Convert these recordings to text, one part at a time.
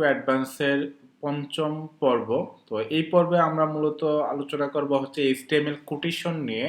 অ্যাডভান্সের পঞ্চম পর্ব। তো এই পর্বে আমরা মূলত আলোচনা করব হচ্ছে HTML কোটেশন নিয়ে।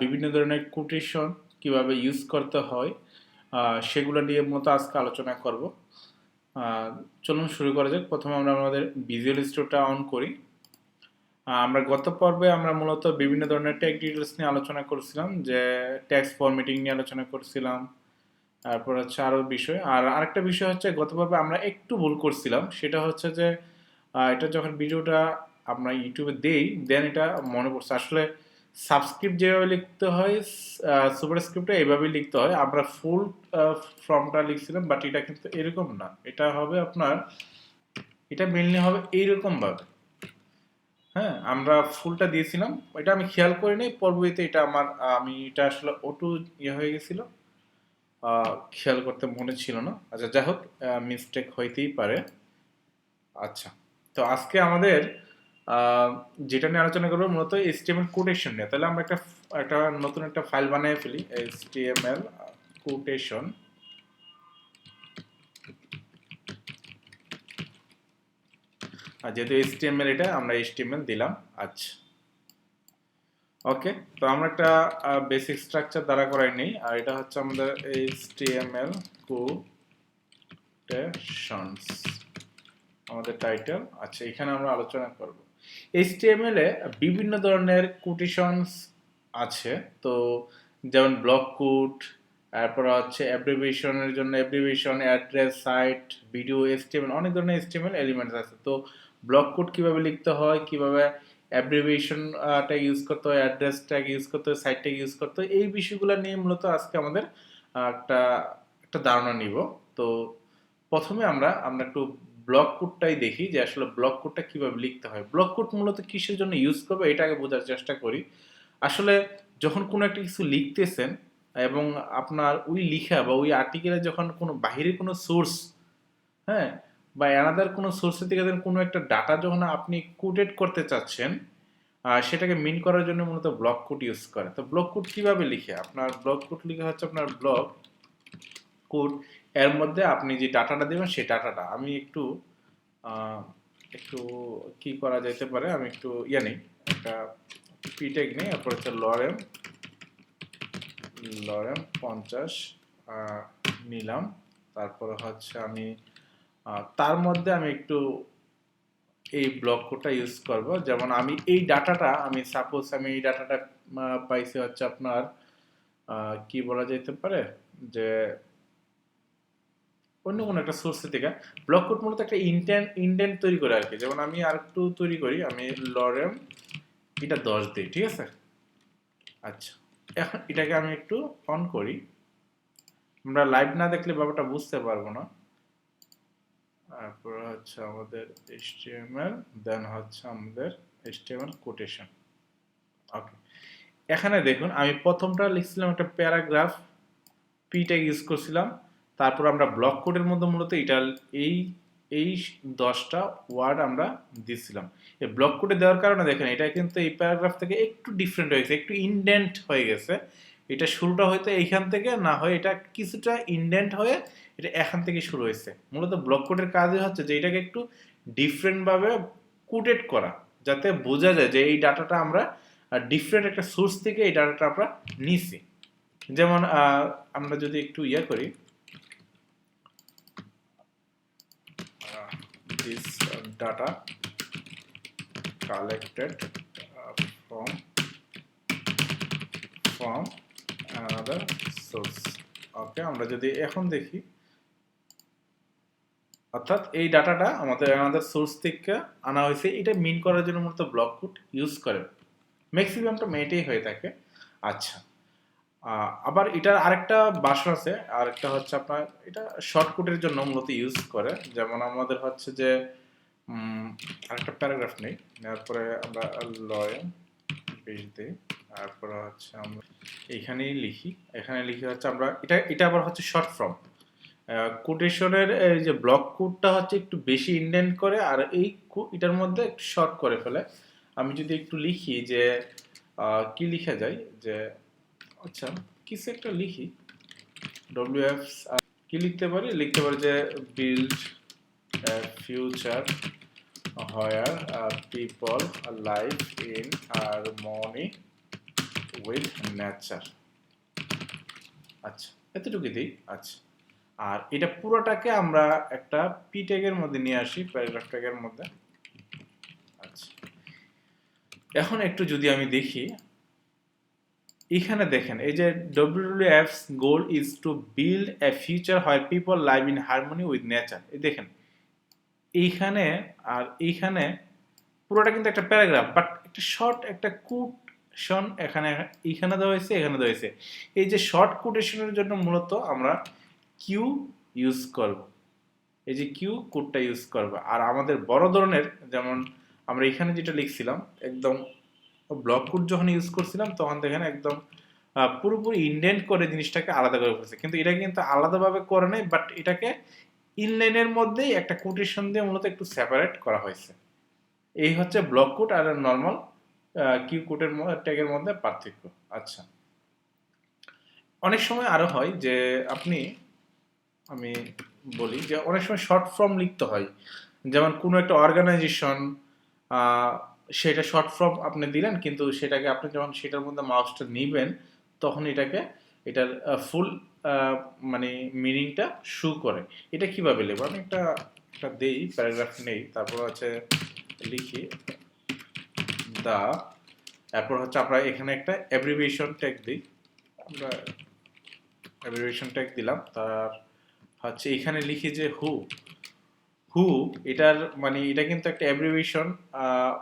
বিভিন্ন ধরনের কোটেশন কিভাবে ইউজ করতে হয় সেগুলো নিয়ে মূলত আজকে আলোচনা করব। চলুন শুরু করা যাক। প্রথমে আমরা আমাদের ভিজুয়াল স্টুডিওটা অন করি। আমরা গত পর্বে আমরা মূলত বিভিন্ন ধরনের টেক্সট ডিটেলস নিয়ে আলোচনা করছিলাম, যে টেক্সট ফরম্যাটিং নিয়ে আলোচনা করছিলাম। তারপর হচ্ছে আরও বিষয়, আর আরেকটা বিষয় হচ্ছে গতভাবে আমরা একটু ভুল করছিলাম, সেটা হচ্ছে যে এটা যখন ভিডিওটা আমরা ইউটিউবে দেই দেন এটা মনে পড়ছে আসলে সাবস্ক্রিপ্ট যেভাবে লিখতে হয় সুপারস্ক্রিপ্টে এইভাবেই লিখতে হয়। আমরা ফুল ফর্মটা লিখছিলাম, বাট এটা কিন্তু এরকম না, এটা হবে আপনার, এটা মেনলি হবে এইরকমভাবে। হ্যাঁ, আমরা ফুলটা দিয়েছিলাম, এটা আমি খেয়াল করিনি, পরবর্তীতে এটা আমি এটা আসলে অটো হয়ে গেছিল, খেয়াল করতে মনে ছিল না। আচ্ছা, যাই হোক, মিস্টেক হইতেই পারে। আচ্ছা, তো আজকে আমাদের যেটা নিয়ে আলোচনা করবো মূলত HTML কোটেশন নিয়ে। তাহলে আমরা একটা নতুন একটা ফাইল বানিয়ে ফেলি, HTML কোটেশন। আর যেহেতু HTML, এটা আমরা HTML দিলাম। আচ্ছা, ওকে, তো আমরা একটা বেসিক স্ট্রাকচার দ্বারা করাই নেই, আর এটা হচ্ছে আমাদের HTML কোটেশনস আমাদের টাইটেল। আচ্ছা, এখানে আমরা আলোচনা করব HTML এ বিভিন্ন ধরনের কোটেশনস আছে। তো যেমন ব্লক কোড, তারপর হচ্ছে অ্যাব্রিভিয়েশনের জন্য abbreviation, address, site, video, HTML, অনেক ধরনের HTML এলিমেন্টস আছে। তো ব্লক কোড কিভাবে লিখতে হয়, কিভাবে অ্যাব্রিভিয়েশন ট্যাগ ইউজ করতে হয়, অ্যাড্রেস ট্যাগ ইউজ করতে হয়, সাইট ট্যাগ ইউজ করতে হয়, এই বিষয়গুলো নিয়ে মূলত আজকে আমাদের একটা একটা ধারণা নিব। তো প্রথমে আমরা একটু ব্লক কোডটাই দেখি, যে আসলে ব্লক কোডটা কিভাবে লিখতে হয়। ব্লক কোড মূলত কিসের জন্য ইউজ করবে এটা আগে বোঝার চেষ্টা করি। আসলে যখন কোনো একটা কিছু লিখতেছেন এবং আপনার ওই লিখা বা ওই আর্টিকেলে যখন কোনো বাহিরে কোনো সোর্স, হ্যাঁ, বা অ্যানাদার কোনো সোর্সের থেকে কোনো একটা ডাটা যখন আপনি কোডেড করতে চাচ্ছেন, সেটাকে মিন করার জন্য মূলত ব্লক কোড ইউজ করে। তো ব্লক কোড কিভাবে লিখে, আপনার ব্লক কোড লিখে হচ্ছে আপনার ব্লক কোড, এর মধ্যে আপনি যে ডাটাটা দেবেন সেই ডাটাটা আমি একটু একটু কি করা যেতে পারে, আমি একটু নেই, একটা পিটেক নেই, তারপর হচ্ছে লরেম 50 নিলাম। তারপর হচ্ছে আমি তার মধ্যে আমি একটু এই ব্লক কোডটা ইউজ করব। যেমন আমি এই ডাটাটা, আমি সাপোজ আমি এই ডাটাটা পাইছি হচ্ছে আপনার কি বলা যেতে পারে, যে অন্য কোনো একটা সোর্স থেকে। ব্লক কোড মূলত একটা ইন্ডেন্ট তৈরি করে আর কি। যেমন আমি আর একটু তৈরি করি, আমি লরেম এটা 10 দিই, ঠিক আছে। আচ্ছা, এখন এটাকে আমি একটু অন করি। আমরা লাইভ না দেখলে ব্যাপারটা বুঝতে পারবো না। তারপর হচ্ছে আমাদের HTML, দেন হচ্ছে আমাদের HTML কোটেশন। ওকে, এখানে দেখুন আমি প্রথমটা লিখছিলাম একটা প্যারাগ্রাফ, পি ট্যাগ ইউজ করছিলাম। তারপর আমরা ব্লক কোডের মধ্যে মূলত এটা এই এই 10টা ওয়ার্ড আমরা দিছিলাম। এই ব্লক কোডে দেওয়ার কারণে দেখেন এটা কিন্তু এই প্যারাগ্রাফ থেকে একটু ডিফারেন্ট হয়েছে, একটু ইনডেন্ট হয়ে গেছে। এটা শুরুটা হয়তো এইখান থেকে না হয় এটা কিছুটা ইনডেন্ট হয়ে এটা এখান থেকে শুরু হয়েছে। মূলত ব্লক কোডের কাজই হচ্ছে যে এটাকে একটু ডিফারেন্টভাবে কোডেড করা, যাতে বোঝা যায় যে এই ডাটাটা আমরা ডিফারেন্ট একটা সোর্স থেকে এই ডাটাটা আমরা নিছি। যেমন আমরা যদি একটু করি, this data collected from another source. ওকে, আমরা যদি এখন দেখি, অর্থাৎ এই ডাটাটা আমাদের another সোর্স থেকে আনা হয়েছে, এটা মিন করার জন্য মূলত ব্লক কোড ইউজ করে। ম্যাক্সিমামটা মেটেই হয়ে থাকে। আচ্ছা, আবার এটার আরেকটা ভার্সন আছে, আরেকটা হচ্ছে আপনার এটা শর্টকাটের জন্য মূলত ইউজ করে। যেমন আমাদের হচ্ছে যে আরেকটা প্যারাগ্রাফ নেই, নেওয়ার পরে আমরা লরেম পেজ দিই, তারপরে হচ্ছে আমরা এখানেই লিখি, এখানে লিখে হচ্ছে আমরা এটা আবার হচ্ছে শর্ট ফর্ম। কোটেশনের এই যে ব্লক কোডটা হচ্ছে একটু বেশি ইনডেন্ট করে, আর এটার মধ্যে একটু শর্ট করে ফেলে। আমি যদি একটু লিখি যে কি লিখা যায়, যে আচ্ছা কিছু একটা লিখি, WF কি লিখতে পারি যে build future where people live in harmony with nature। আচ্ছা, এতটুকু দিই। আচ্ছা, আর এটা পুরোটাকে আমরা একটা পি ট্যাগের মধ্যে নিয়ে আসি, প্যারাগ্রাফ ট্যাগের মধ্যে। আচ্ছা, এখন একটু যদি আমি দেখি, এখানে দেখেন এই যে WWF's goal is to build a future where people live in harmony with nature। এই দেখেন এইখানে আর এইখানে পুরোটা কিন্তু একটা প্যারাগ্রাফ, বাট একটা শর্ট একটা কোটেশন এইখানে দেওয়া হয়েছে, এখানে দেওয়া হয়েছে। এই যে শর্ট কোটেশনের জন্য মূলত আমরা কিউ ইউজ করব, এই যে কিউ কোডটা ইউজ করব। আর আমাদের বড় ধরনের, যেমন আমরা এখানে যেটা লিখছিলাম একদম ব্লক কোড যখন ইউজ করছিলাম তখন দেখেন একদম পুরোপুরি ইনডেন্ট করে জিনিসটাকে আলাদা করে ফেলছে, কিন্তু এটা কিন্তু আলাদাভাবে করে নাই, বাট এটাকে ইনলাইনের মধ্যেই একটা কোটেশন দিয়ে মূলত একটু সেপারেট করা হয়েছে। এই হচ্ছে ব্লক কোড আর নর্মাল কিউ কোডের ট্যাগের মধ্যে পার্থক্য। আচ্ছা, অনেক সময় আরো হয় যে আমি বলি যে অনেক সময় শর্ট ফর্ম লিখতে হয়, যেমন কোনো একটা অর্গানাইজেশন, সেটা শর্ট ফর্ম আপনি দিলেন, কিন্তু সেটাকে আপনি যখন সেটার মধ্যে মাউসটা নিবেন তখন এটার ফুল মানে মিনিংটা শো করে। এটা কিভাবে লিখব, আমি একটা দেই, প্যারাগ্রাফ নেই, তারপর হচ্ছে লিখি দা, তারপর হচ্ছে আমরা এখানে একটা অ্যাব্রিভিয়েশন ট্যাগ দিই, আমরা অ্যাব্রিভিয়েশন ট্যাগ দিলাম, তার হচ্ছে এখানে লিখি যে হু এটার মানে এটা কিন্তু একটা অ্যাব্রিভিয়েশন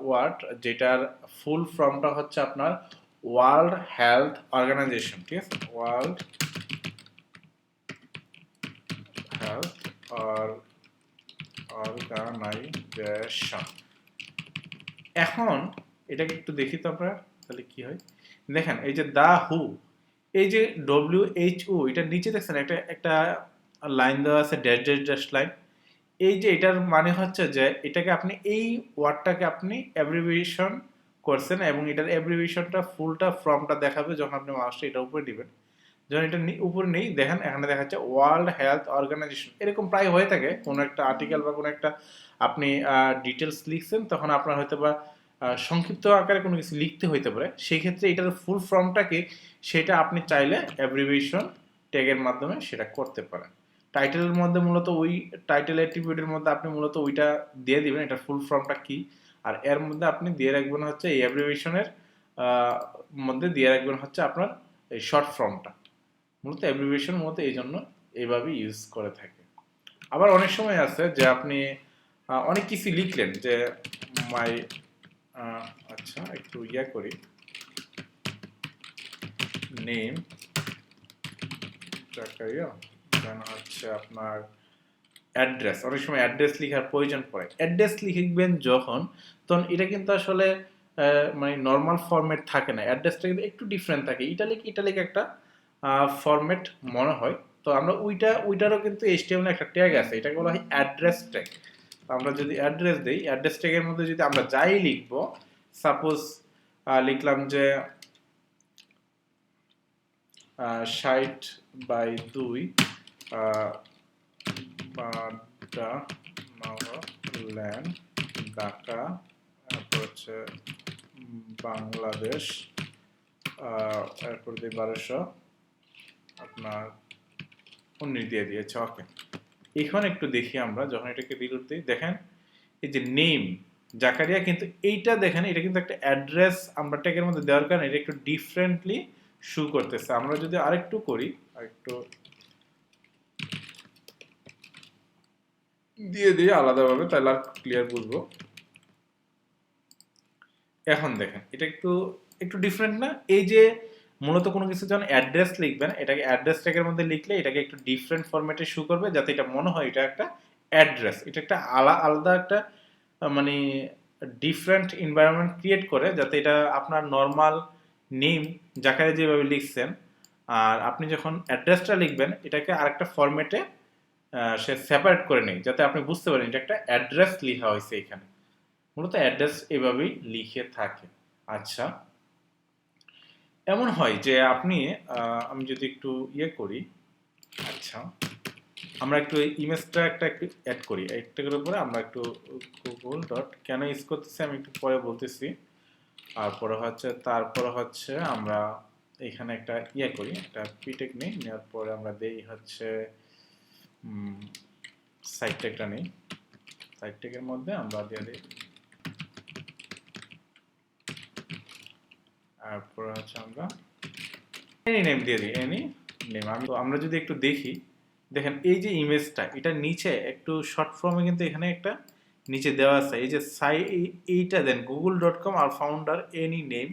ওয়ার্ড, যেটার ফুল ফর্মটা হচ্ছে আপনার ওয়ার্ল্ড হেলথ অর্গানাইজেশন। ঠিক আছে, ওয়ার্ল্ড হেলথ অর্গানাইজেশন। এখন এটাকে একটু দেখি তো আমরা, তাহলে কি হয় দেখেন, এই যে দা হু, এই যে WHO, এটার নিচে দেখছেন একটা লাইন দেওয়া আছে, ড্যাশ ড্যাশ ড্যাশ লাইন। এই যে এটার মানে হচ্ছে যে এটাকে আপনি এই ওয়ার্ডটাকে আপনি অ্যাব্রিভিয়েশন করছেন, এবং এটার অ্যাব্রিভিয়েশনটা ফুলটা ফর্মটা দেখাবে যখন আপনি মাউসটা এটা উপরে দিবেন। যখন এটা উপরে নেই, দেখেন এখানে দেখা যাচ্ছে ওয়ার্ল্ড হেলথ অর্গানাইজেশন। এরকম প্রায় হয়ে থাকে, কোনো একটা আর্টিকেল বা কোনো একটা আপনি ডিটেলস লিখছেন, তখন আপনার হয়তো বা সংক্ষিপ্ত আকারে কোনো কিছু লিখতে হইতে পারে, সেই ক্ষেত্রে এটার ফুল ফর্মটাকে সেটা আপনি চাইলে অ্যাব্রিভিয়েশন ট্যাগের মাধ্যমে সেটা করতে পারেন। টাইটেলের মধ্যে মূলত ওই টাইটেল অ্যাট্রিবিউটের মধ্যে আপনি মূলত ওইটা দিয়ে দিবেন, এটা ফুল ফর্মটা কি, আর এর মধ্যে আপনি দিয়ে রাখবেন হচ্ছে এই অ্যাব্রিভিয়েশনের মধ্যে দিয়ে রাখবেন হচ্ছে আপনার এই শর্ট ফর্মটা। মূলত অ্যাব্রিভিয়েশন মূলত এই জন্য এইভাবে ইউজ করে থাকে। আবার অনেক সময় আছে যে আপনি অনেক কিছু লিখলেন, যে মাই আচ্ছা একটু করি, নেম হচ্ছে আপনার অ্যাড্রেস। অনেক সময় অ্যাড্রেস লেখার প্রয়োজন পড়ে, অ্যাড্রেস লিখবেন যখন, তখন এটা কিন্তু আসলে মানে নর্মাল ফরম্যাট থাকে না, অ্যাড্রেসটা কিন্তু একটু ডিফারেন্ট থাকে, ইটালিক একটা ফরম্যাট মনে হয়। তো আমরা ওইটারও কিন্তু HTML একটা ট্যাগ আছে, এটাকে বলা হয় অ্যাড্রেস ট্যাগ। আমরা যদি অ্যাড্রেস দেই, অ্যাড্রেস ট্যাগের মধ্যে যদি আমরা যাই লিখবো, সাপোজ লিখলাম যে 60/2 ল্যান্ড ঢাকা, তারপর হচ্ছে বাংলাদেশ, এরপর দিয়ে 1200 আপনার 19 দিয়ে দিয়েছে। ওকে, এখন একটু দেখি আমরা যখন এটাকে রিলোড দিই, দেখেন এই যে নেম জাকারিয়া, কিন্তু এইটা দেখেন এটা কিন্তু একটা অ্যাড্রেস আমরা ট্যাগের মধ্যে দেওয়ার কারণে এটা একটু ডিফারেন্টলি শো করতেছে। আমরা যদি আরেকটু করি, আরেকটু দিয়ে দিই আলাদাভাবে, তাহলে আর ক্লিয়ার বুঝবো। এখন দেখেন এটা একটু ডিফারেন্ট না? এই যে মূলত কোনো কিছু যখন অ্যাড্রেস লিখবেন, এটাকে অ্যাড্রেস ট্যাগের মধ্যে লিখলে এটাকে একটু ডিফারেন্ট ফরম্যাটে শো করবে, যাতে এটা মনে হয় এটা একটা অ্যাড্রেস, এটা একটা আলাদা একটা মানে ডিফারেন্ট এনভায়রনমেন্ট ক্রিয়েট করে, যাতে এটা আপনার নর্মাল নেম যাকে যেভাবে লিখছেন, আর আপনি যখন অ্যাড্রেসটা লিখবেন এটাকে আরেকটা ফরম্যাটে সে সেপারেট করে নেই, যাতে আপনি বুঝতে পারেন এটা একটা অ্যাড্রেস লেখা হয়েছে এখানে। মূলত অ্যাড্রেস এভাবেই লিখে থাকে। আচ্ছা, এমন হয় যে আমি যদি একটু করি, আচ্ছা আমরা একটু ইমেজটা একটু অ্যাড করি, একটা করে পরে আমরা একটু গুগল ডট কেন ইউজ করতেছি আমি একটু পরে বলতেছি। তারপরে হচ্ছে আমরা এখানে একটা করি, একটা পিটেক নেই, নেওয়ার পরে আমরা দেই হচ্ছে সাইট ট্যাগটা নেই, সাইট ট্যাগের মধ্যে আমরা দিয়ে দিই, তারপরে হচ্ছে আমরা এনি নেম দিয়ে দিই, এনি নেম। আমরা যদি একটু দেখি, দেখেন এই যে ইমেজটা, এটা নিচে একটু শর্ট ফর্মে কিন্তু এখানে একটা নিচে দেওয়া আছে, এই যে এইটা দেন google.com আর ফাউন্ডার এনি নেম।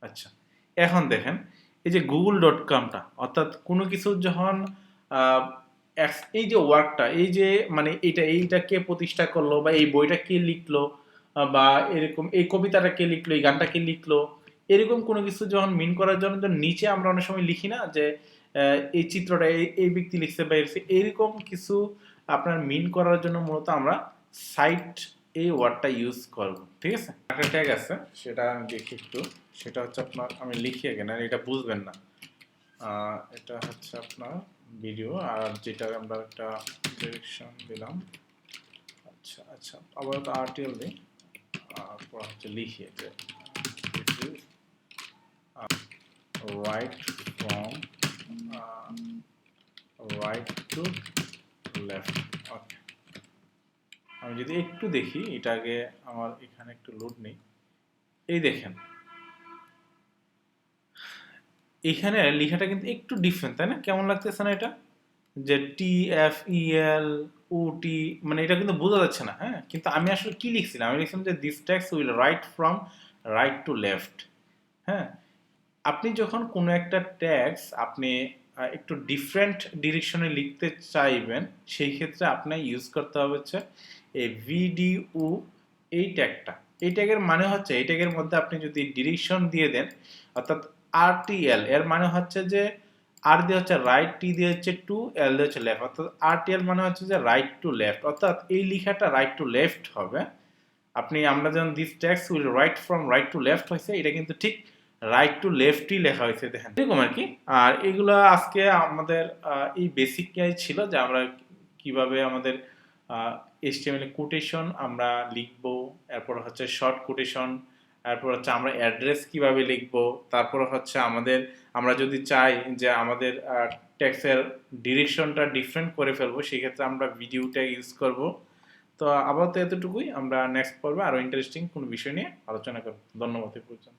আচ্ছা, এখন দেখেন এই যে google.comটা, অর্থাৎ কোনো কিছু যখন এই যে ওয়ার্কটা, এই যে মানে এইটা কে প্রতিষ্ঠা করলো, বা এই বইটা কে লিখলো, বা এরকম এই কবিতাটা কে লিখলো, এই গানটা কে লিখলো, এরকম কোনো কিছু যখন মিন করার জন্য নিচে আমরা অনেক সময় লিখি না যে এই চিত্রটা এই ব্যক্তি লিখছে বা এরকম কিছু আপনার মিন করার জন্য মূলত আমরা সাইট এই ওয়ার্ডটা ইউজ করব। ঠিক আছে, একটা ট্যাগ আছে, সেটা আমি দেখি একটু। সেটা হচ্ছে আপনার, আমি লিখি আগে না, এটা বুঝবেন না। এটা হচ্ছে আপনার ভিডিও, আর যেটা আমরা একটা ডিরেকশন দিলাম। আচ্ছা আচ্ছা, আবার তো আরটিএল দিই, তারপর হচ্ছে লিখি যে right from right to left. ওকে, আমি যদি একটু দেখি, এটা আগে আমার এখানে একটু লোড নেই। এই দেখেন এখানে লেখাটা কিন্তু একটু ডিফারেন্ট, তাই না? কেমন লাগতেছে না এটা, যে TFEL OT, মানে এটা কিন্তু বোঝা যাচ্ছে না। হ্যাঁ, কিন্তু আমি আসলে কি লিখছিলাম, আমি লিখছিলাম যে this text will write from right to left. হ্যাঁ, আপনি যখন কোনো একটা ট্যাক্স আপনি একটু ডিফারেন্ট ডিরেকশনে লিখতে চাইবেন, সেই ক্ষেত্রে আপনার ইউজ করতে হবে হচ্ছে এই VDO এই ট্যাগটা। এই ট্যাগের মানে হচ্ছে, এই ট্যাগের মধ্যে আপনি যদি ডিরেকশন দিয়ে দেন, অর্থাৎ RTL এর মানে হচ্ছে যে আর দিয়ে হচ্ছে রাইট, টি দিয়ে হচ্ছে টু, এল দিয়ে হচ্ছে লেফট, অর্থাৎ RTL মানে হচ্ছে যে রাইট টু লেফট, অর্থাৎ এই লেখাটা রাইট টু লেফট হবে। আমরা যখন this text will write from right to left হয়েছে, এটা কিন্তু ঠিক রাইট টু লেফটই লেখা হয়েছে, দেখেন এরকম আর কি। আর এগুলো আজকে আমাদের এই বেসিকটাই ছিল, যে আমরা কিভাবে আমাদের HTML এ কোটেশন আমরা লিখব, এরপর হচ্ছে শর্ট কোটেশন, এরপর হচ্ছে আমরা অ্যাড্রেস কিভাবে লিখব, তারপর হচ্ছে আমরা যদি চাই যে আমাদের টেক্সটের ডিরেকশনটা ডিফারেন্ট করে ফেলবো, সেক্ষেত্রে আমরা ভিডিওটা ইউজ করব। তো আপাতত এতটুকুই, আমরা নেক্সট পর্বে আরো ইন্টারেস্টিং কোনো বিষয় নিয়ে আলোচনা করব। ধন্যবাদ এই পর্যন্ত।